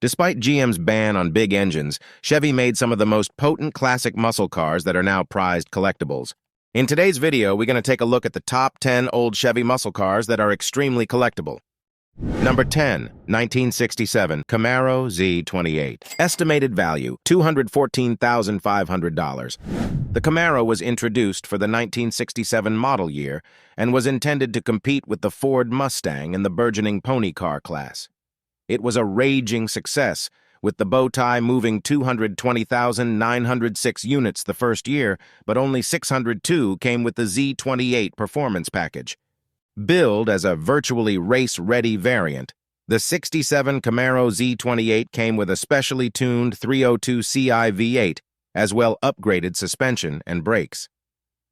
Despite GM's ban on big engines, Chevy made some of the most potent classic muscle cars that are now prized collectibles. In today's video, we're going to take a look at the top 10 old Chevy muscle cars that are extremely collectible. Number 10, 1967 Camaro Z28. Estimated value, $214,500. The Camaro was introduced for the 1967 model year and was intended to compete with the Ford Mustang in the burgeoning pony car class. It was a raging success, with the bow tie moving 220,906 units the first year, but only 602 came with the Z28 performance package. Billed as a virtually race-ready variant, the 67 Camaro Z28 came with a specially tuned 302 Ci V8, as well upgraded suspension and brakes.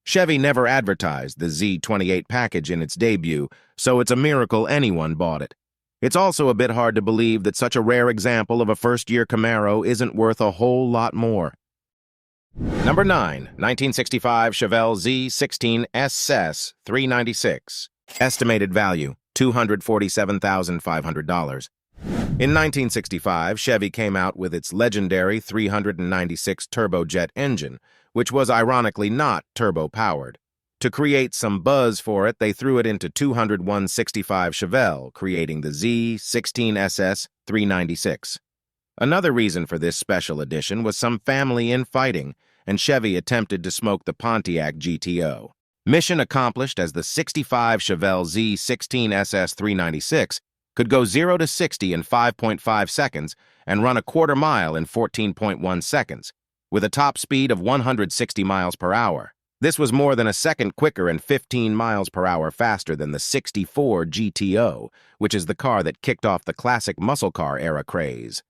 Chevy never advertised the Z28 package in its debut, so it's a miracle anyone bought it. It's also a bit hard to believe that such a rare example of a first-year Camaro isn't worth a whole lot more. Number 9, 1965 Chevelle Z16 SS 396. Estimated value, $247,500. In 1965, Chevy came out with its legendary 396 turbojet engine, which was ironically not turbo-powered. To create some buzz for it, they threw it into 201/65 Chevelle, creating the Z16 SS 396. Another reason for this special edition was some family infighting, and Chevy attempted to smoke the Pontiac GTO. Mission accomplished, as the 65 Chevelle Z16 SS 396 could go 0 to 60 in 5.5 seconds and run a quarter mile in 14.1 seconds, with a top speed of 160 miles per hour. This was more than a second quicker and 15 miles per hour faster than the 64 GTO, which is the car that kicked off the classic muscle car era craze.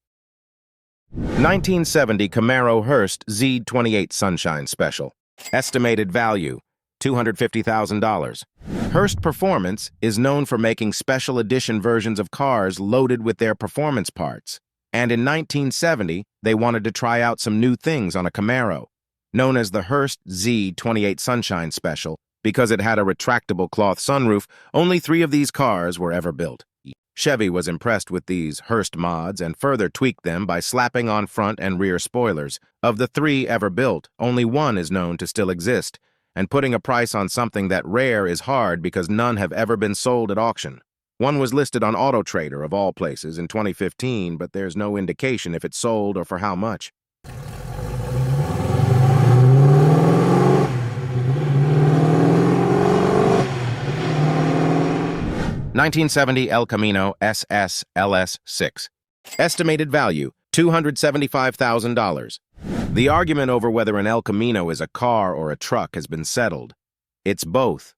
1970 Camaro Hurst Z28 Sunshine Special. Estimated value, $250,000. Hurst Performance is known for making special edition versions of cars loaded with their performance parts. And in 1970, they wanted to try out some new things on a Camaro, known as the Hurst Z28 Sunshine Special. Because it had a retractable cloth sunroof, only 3 of these cars were ever built. Chevy was impressed with these Hurst mods and further tweaked them by slapping on front and rear spoilers. Of the 3 ever built, only 1 is known to still exist, and putting a price on something that rare is hard because none have ever been sold at auction. One was listed on Auto Trader, of all places, in 2015, but there's no indication if it sold or for how much. 1970 El Camino SS LS6. Estimated value, $275,000. The argument over whether an El Camino is a car or a truck has been settled. It's both.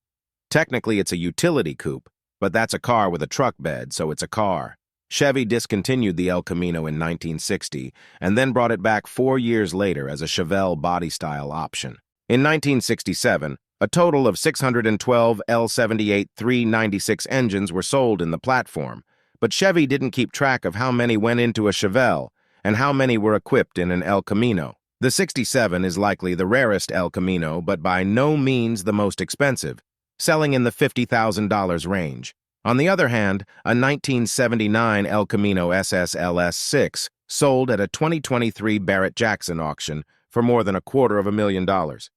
Technically, it's a utility coupe, but that's a car with a truck bed, so it's a car. Chevy discontinued the El Camino in 1960 and then brought it back 4 years later as a Chevelle body-style option. In 1967, a total of 612 L78 396 engines were sold in the platform, but Chevy didn't keep track of how many went into a Chevelle and how many were equipped in an El Camino. The 67 is likely the rarest El Camino, but by no means the most expensive, selling in the $50,000 range. On the other hand, a 1979 El Camino SS LS6 sold at a 2023 Barrett-Jackson auction for more than $250,000.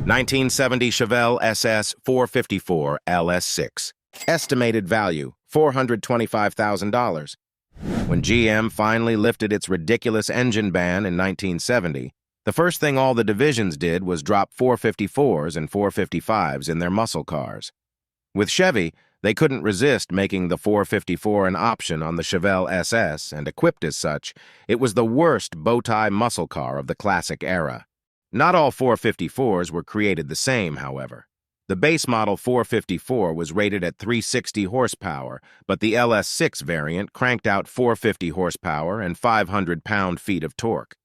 '70 Chevelle SS 454 LS6. Estimated value, $425,000. When GM finally lifted its ridiculous engine ban in 1970, the first thing all the divisions did was drop 454s and 455s in their muscle cars. With Chevy, they couldn't resist making the 454 an option on the Chevelle SS, and equipped as such, it was the worst bow-tie muscle car of the classic era. Not all 454s were created the same, however. The base model 454 was rated at 360 horsepower, but the LS6 variant cranked out 450 horsepower and 500 pound-feet of torque.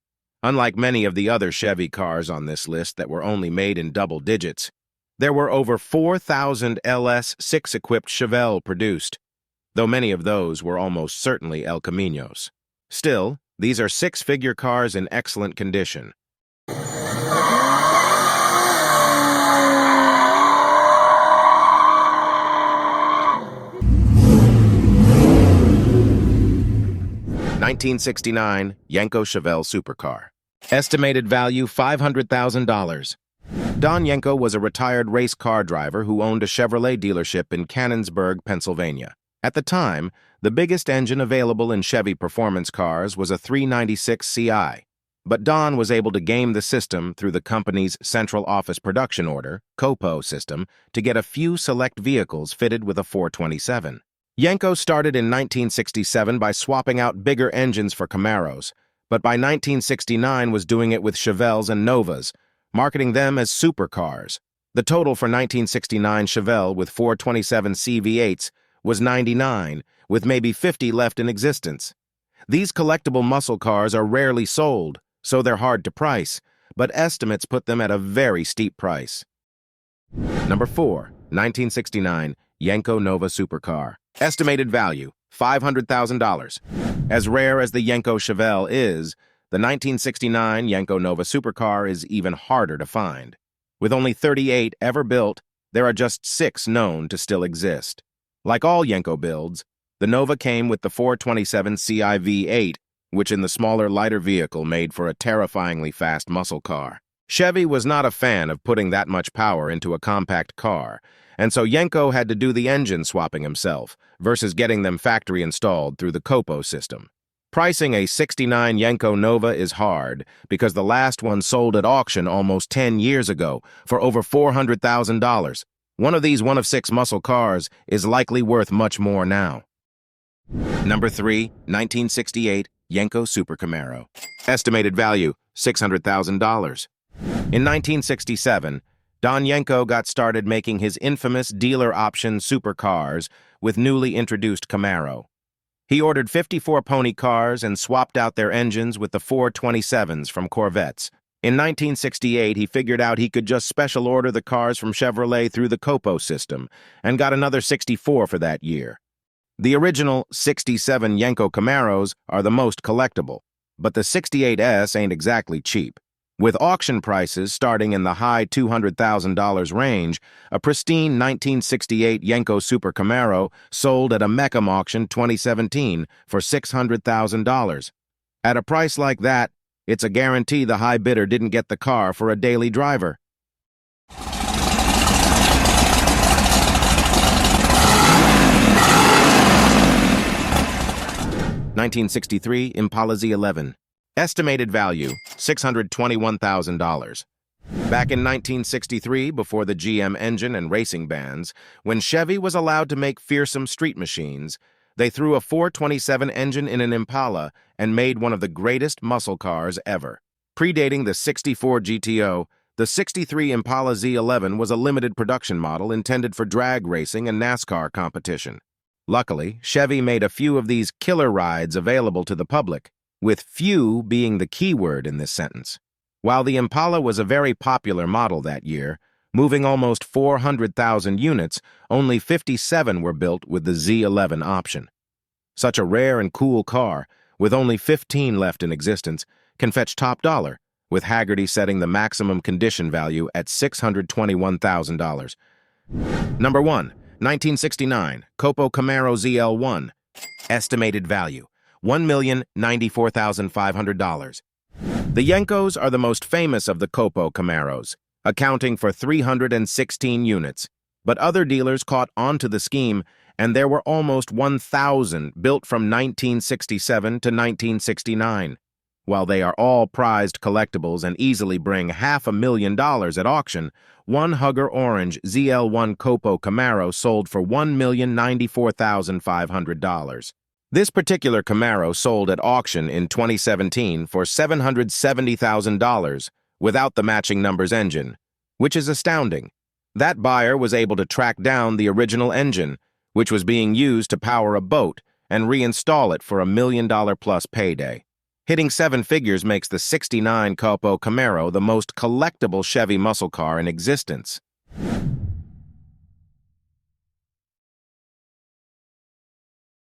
Unlike many of the other Chevy cars on this list that were only made in double digits, there were over 4,000 LS6-equipped Chevelle produced, though many of those were almost certainly El Caminos. Still, these are 6-figure cars in excellent condition. 1969 Yenko Chevelle Supercar. Estimated value $500,000. Don Yenko was a retired race car driver who owned a Chevrolet dealership in Canonsburg, Pennsylvania. At the time, the biggest engine available in Chevy performance cars was a 396 Ci. But Don was able to game the system through the company's Central Office Production Order, COPO system, to get a few select vehicles fitted with a 427. Yenko started in 1967 by swapping out bigger engines for Camaros, but by 1969 was doing it with Chevelles and Novas, marketing them as supercars. The total for 1969 Chevelle with 427 CV8s was 99, with maybe 50 left in existence. These collectible muscle cars are rarely sold, so they're hard to price, but estimates put them at a very steep price. Number 4, 1969 Yenko Nova Supercar. Estimated value, $500,000. As rare as the Yenko Chevelle is, the 1969 Yenko Nova Supercar is even harder to find. With only 38 ever built, there are just 6 known to still exist. Like all Yenko builds, the Nova came with the 427 Ci V8, which in the smaller, lighter vehicle made for a terrifyingly fast muscle car. Chevy was not a fan of putting that much power into a compact car, and so Yenko had to do the engine swapping himself, versus getting them factory installed through the COPO system. Pricing a '69 Yenko Nova is hard, because the last one sold at auction almost 10 years ago for over $400,000. One of these one-of-6 muscle cars is likely worth much more now. Number 3, 1968 Yenko Super Camaro. Estimated value, $600,000. In 1967, Don Yenko got started making his infamous dealer option supercars with newly introduced Camaro. He ordered 54 pony cars and swapped out their engines with the 427s from Corvettes. In 1968, he figured out he could just special order the cars from Chevrolet through the COPO system and got another 64 for that year. The original 67 Yenko Camaros are the most collectible, but the 68S ain't exactly cheap. With auction prices starting in the high $200,000 range, a pristine 1968 Yenko Super Camaro sold at a Meckham auction 2017 for $600,000. At a price like that, it's a guarantee the high bidder didn't get the car for a daily driver. 1963 Impala Z11. Estimated value, $621,000. Back in 1963, before the GM engine and racing bans, when Chevy was allowed to make fearsome street machines, they threw a 427 engine in an Impala and made one of the greatest muscle cars ever. Predating the 64 GTO, the 63 Impala Z11 was a limited production model intended for drag racing and NASCAR competition. Luckily, Chevy made a few of these killer rides available to the public, with few being the key word in this sentence. While the Impala was a very popular model that year, moving almost 400,000 units, only 57 were built with the Z11 option. Such a rare and cool car, with only 15 left in existence, can fetch top dollar, with Haggerty setting the maximum condition value at $621,000. Number 1, 1969 COPO Camaro ZL1. Estimated value, $1,094,500. The Yenkos are the most famous of the COPO Camaros, accounting for 316 units, but other dealers caught onto the scheme, and there were almost 1,000 built from 1967 to 1969. While they are all prized collectibles and easily bring $500,000 at auction, one Hugger Orange ZL1 COPO Camaro sold for $1,094,500. This particular Camaro sold at auction in 2017 for $770,000 without the matching numbers engine, which is astounding. That buyer was able to track down the original engine, which was being used to power a boat, and reinstall it for $1 million plus payday. Hitting 7 figures makes the '69 COPO Camaro the most collectible Chevy muscle car in existence.